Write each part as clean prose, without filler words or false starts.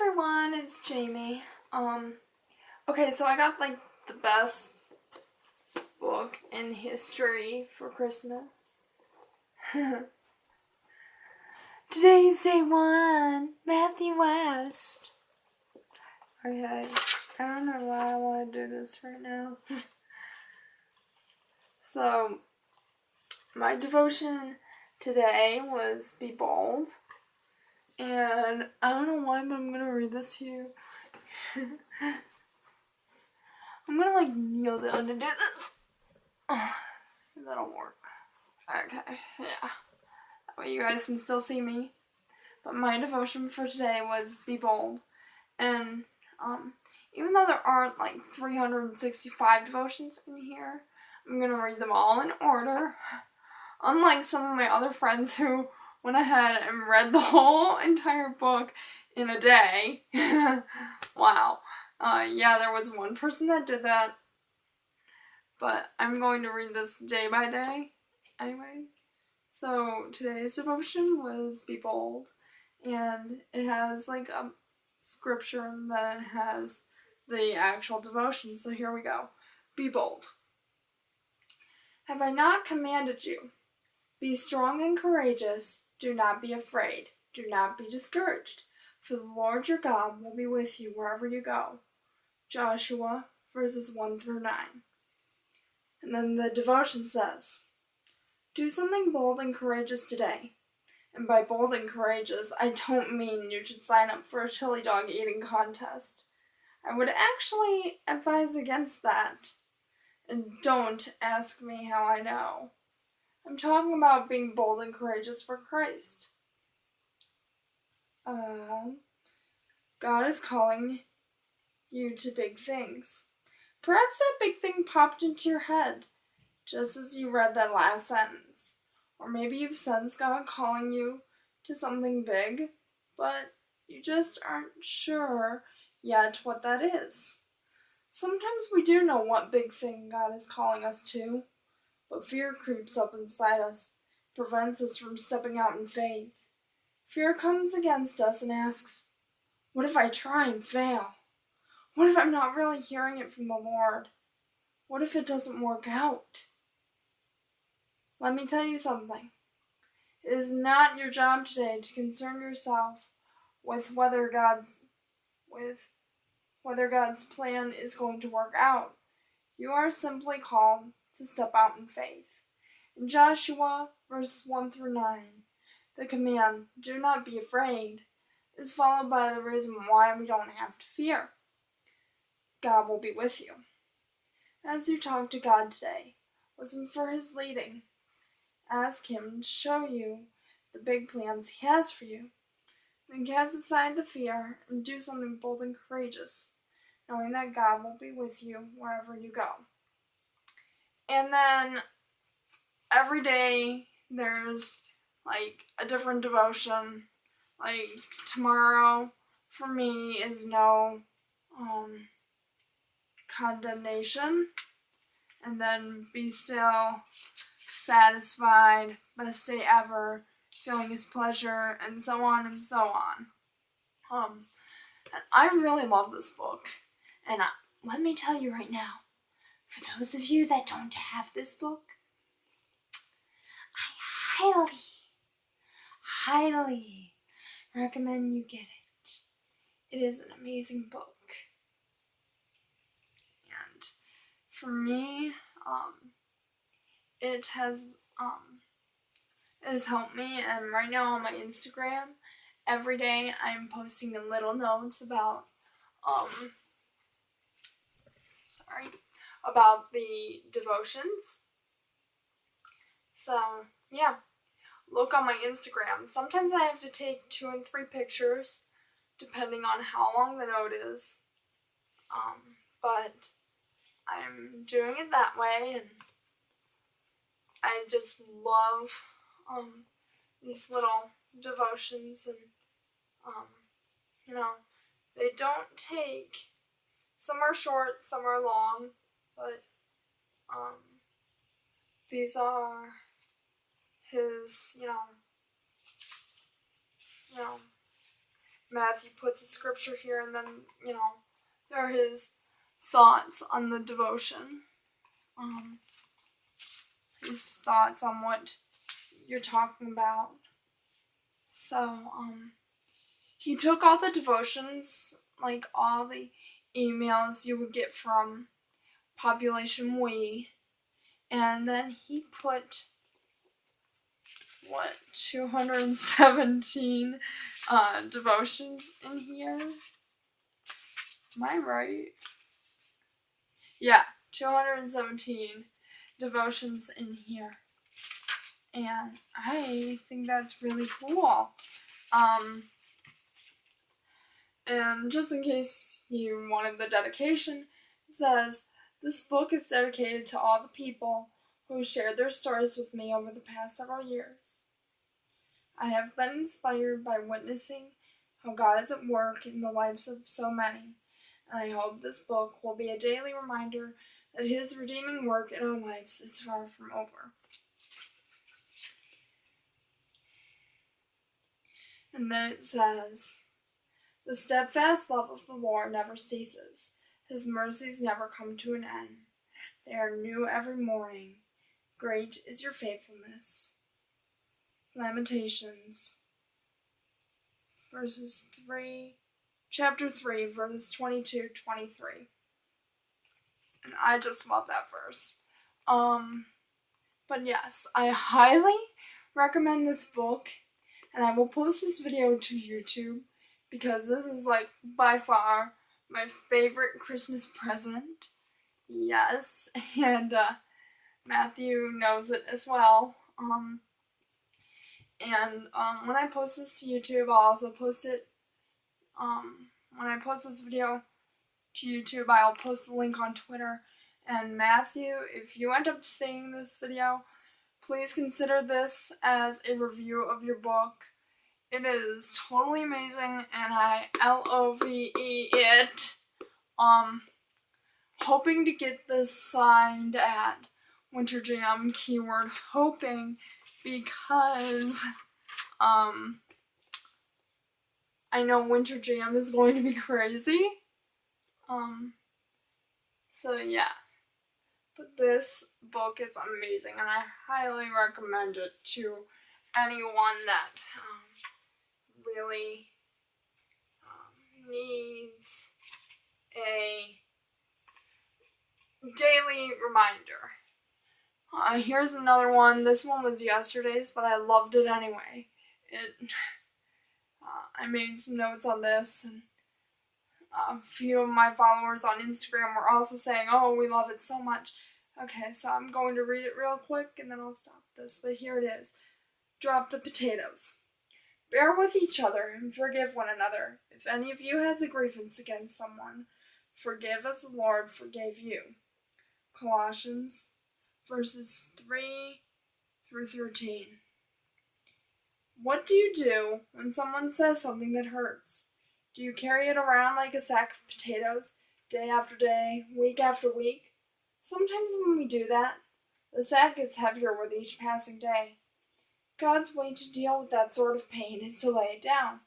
everyone, it's Jamie. Okay, so I got like the best book in history for Christmas. Today's day one, Matthew West. Okay, I don't know why I want to do this right now. So, my devotion today was Be Bold. And I don't know why, but I'm going to read this to you. I'm going to like kneel down to do this. See if that'll work. Okay, yeah. That way you guys can still see me. But my devotion for today was Be Bold. And even though there aren't like 365 devotions in here, I'm going to read them all in order. Unlike some of my other friends who went ahead and read the whole entire book in a day. Wow. Yeah, there was one person that did that. But I'm going to read this day by day anyway. So today's devotion was Be Bold. And it has like a scripture and then it has the actual devotion. So here we go. Be bold. Have I not commanded you? Be strong and courageous. Do not be afraid. Do not be discouraged. For the Lord your God will be with you wherever you go. Joshua verses 1-9. And then the devotion says, do something bold and courageous today. And by bold and courageous, I don't mean you should sign up for a chili dog eating contest. I would actually advise against that. And don't ask me how I know. I'm talking about being bold and courageous for Christ. God is calling you to big things. Perhaps that big thing popped into your head just as you read that last sentence. Or maybe you've sensed God calling you to something big, but you just aren't sure yet what that is. Sometimes we do know what big thing God is calling us to, but fear creeps up inside us, prevents us from stepping out in faith. Fear comes against us and asks, what if I try and fail? What if I'm not really hearing it from the Lord? What if it doesn't work out? Let me tell you something. It is not your job today to concern yourself with whether God's plan is going to work out. You are simply called to step out in faith. In Joshua verses 1-9, the command, do not be afraid, is followed by the reason why we don't have to fear. God will be with you. As you talk to God today, listen for His leading. Ask Him to show you the big plans He has for you. Then cast aside the fear and do something bold and courageous, knowing that God will be with you wherever you go. And then every day there's like a different devotion. Like tomorrow for me is no condemnation. And then be still, satisfied, best day ever, feeling His pleasure, and so on and so on. And I really love this book. And let me tell you right now, for those of you that don't have this book, I highly recommend you get it. It is an amazing book. And for me, it has helped me. And right now on my Instagram, every day I'm posting little notes about about the devotions. So yeah, look on my Instagram. Sometimes I have to take 2 and 3 pictures depending on how long the note is. But I'm doing it that way, and I just love these little devotions, and they don't take. Some are short, some are long, but these are His, Matthew puts a scripture here, and then, there are his thoughts on the devotion. His thoughts on what you're talking about. So, he took all the devotions, like all the emails you would get from Population We, and then he put 217 devotions in here. Am I right? Yeah, 217 devotions in here. And I think that's really cool. And just in case you wanted the dedication, it says, "This book is dedicated to all the people who shared their stories with me over the past several years. I have been inspired by witnessing how God is at work in the lives of so many, and I hope this book will be a daily reminder that His redeeming work in our lives is far from over." And then it says, "The steadfast love of the Lord never ceases. His mercies never come to an end. They are new every morning. Great is your faithfulness." Lamentations, chapter 3, verses 22-23. And I just love that verse. But yes, I highly recommend this book, and I will post this video to YouTube because this is like by far my favorite Christmas present. Yes, and Matthew knows it as well. When I post this to YouTube, I'll also post it. When I post this video to YouTube, I'll post the link on Twitter. And Matthew, if you end up seeing this video, please consider this as a review of your book. It is totally amazing, and I love it. Hoping to get this signed at Winter Jam, keyword hoping, because I know Winter Jam is going to be crazy. So yeah. But this book is amazing, and I highly recommend it to anyone that really needs a daily reminder. Here's another one. This one was yesterday's, but I loved it anyway. I made some notes on this, and a few of my followers on Instagram were also saying, "Oh, we love it so much." Okay, so I'm going to read it real quick, and then I'll stop this. But here it is. Drop the potatoes. "Bear with each other and forgive one another. If any of you has a grievance against someone, forgive as the Lord forgave you." Colossians verses 3-13. What do you do when someone says something that hurts? Do you carry it around like a sack of potatoes, day after day, week after week? Sometimes when we do that, the sack gets heavier with each passing day. God's way to deal with that sort of pain is to lay it down.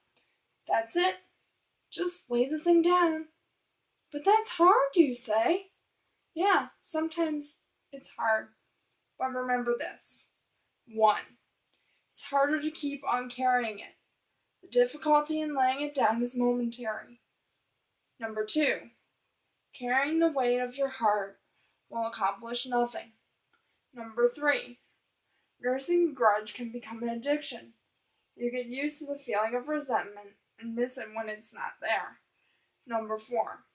That's it. Just lay the thing down. But that's hard, you say? Yeah, sometimes it's hard. But remember this. 1. It's harder to keep on carrying it. The difficulty in laying it down is momentary. 2. Carrying the weight of your heart will accomplish nothing. 3. Nursing a grudge can become an addiction. You get used to the feeling of resentment and miss it when it's not there. 4.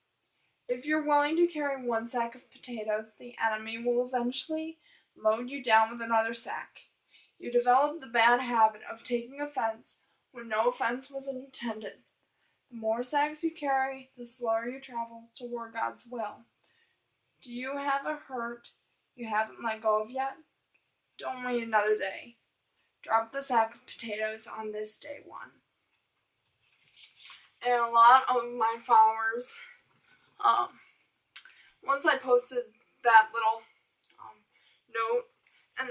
If you're willing to carry one sack of potatoes, the enemy will eventually load you down with another sack. You develop the bad habit of taking offense when no offense was intended. The more sacks you carry, the slower you travel toward God's will. Do you have a hurt you haven't let go of yet? Don't wait another day. Drop the sack of potatoes on this day 1. And a lot of my followers, once I posted that little note, and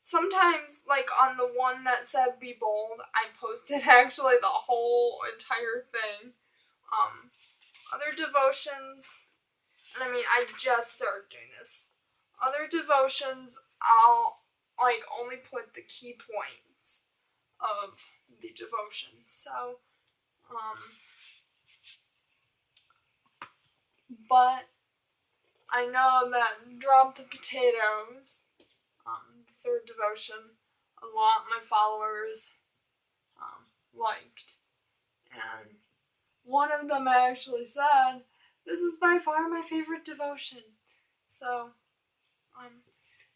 sometimes, like on the one that said be bold, I posted actually the whole entire thing. Other devotions, and I mean, I just started doing this. Other devotions, I'll like only put the key points of the devotion. So, but I know that Drop the Potatoes, the third devotion, a lot of my followers liked. And one of them actually said, "This is by far my favorite devotion." So,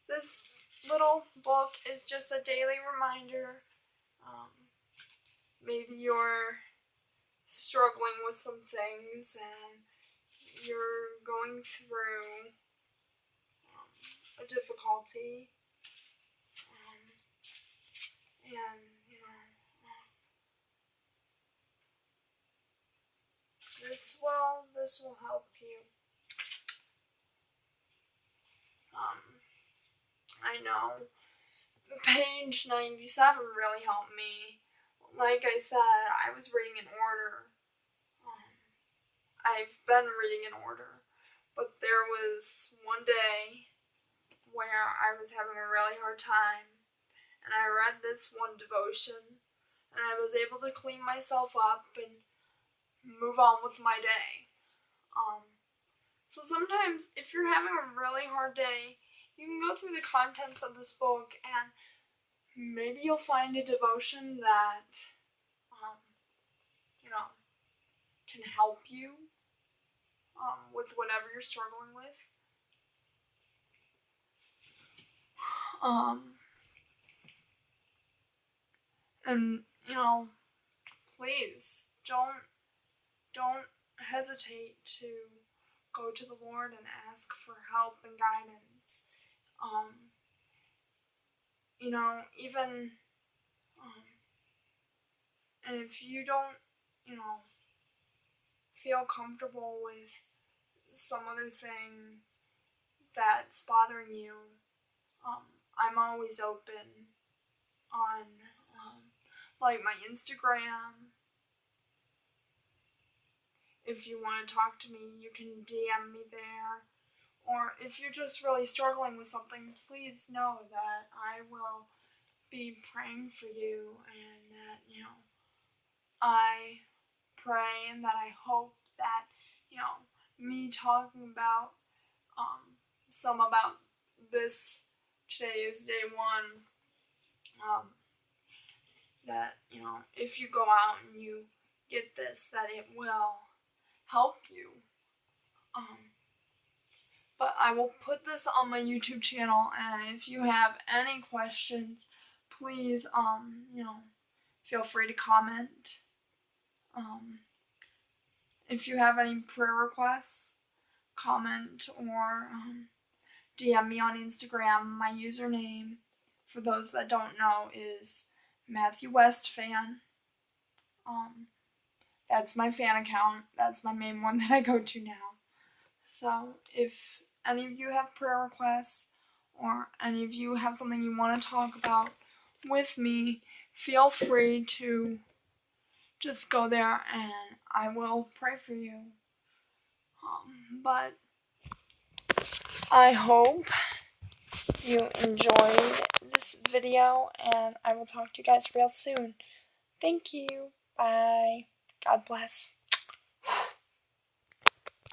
this little book is just a daily reminder. Maybe you're struggling with some things and you're going through a difficulty, and this will help you. I know page 97 really helped me. Like I said, I was reading in order. I've been reading in order, but there was one day where I was having a really hard time, and I read this one devotion, and I was able to clean myself up and move on with my day. So sometimes, if you're having a really hard day, you can go through the contents of this book, and maybe you'll find a devotion that, can help you with whatever you're struggling with. And please don't hesitate to go to the Lord and ask for help and guidance. Even and if you don't, feel comfortable with some other thing that's bothering you, I'm always open on like my Instagram. If you want to talk to me, you can DM me there. Or if you're just really struggling with something, please know that I will be praying for you, and that, I pray and that I hope that, me talking about some about this today is day one, that, if you go out and you get this, that it will help you. But I will put this on my YouTube channel, and if you have any questions, please, feel free to comment. If you have any prayer requests, comment or DM me on Instagram. My username, for those that don't know, is Matthew West Fan. That's my fan account. That's my main one that I go to now. So if any of you have prayer requests, or any of you have something you want to talk about with me, feel free to just go there and I will pray for you. But I hope you enjoyed this video, and I will talk to you guys real soon. Thank you. Bye. God bless.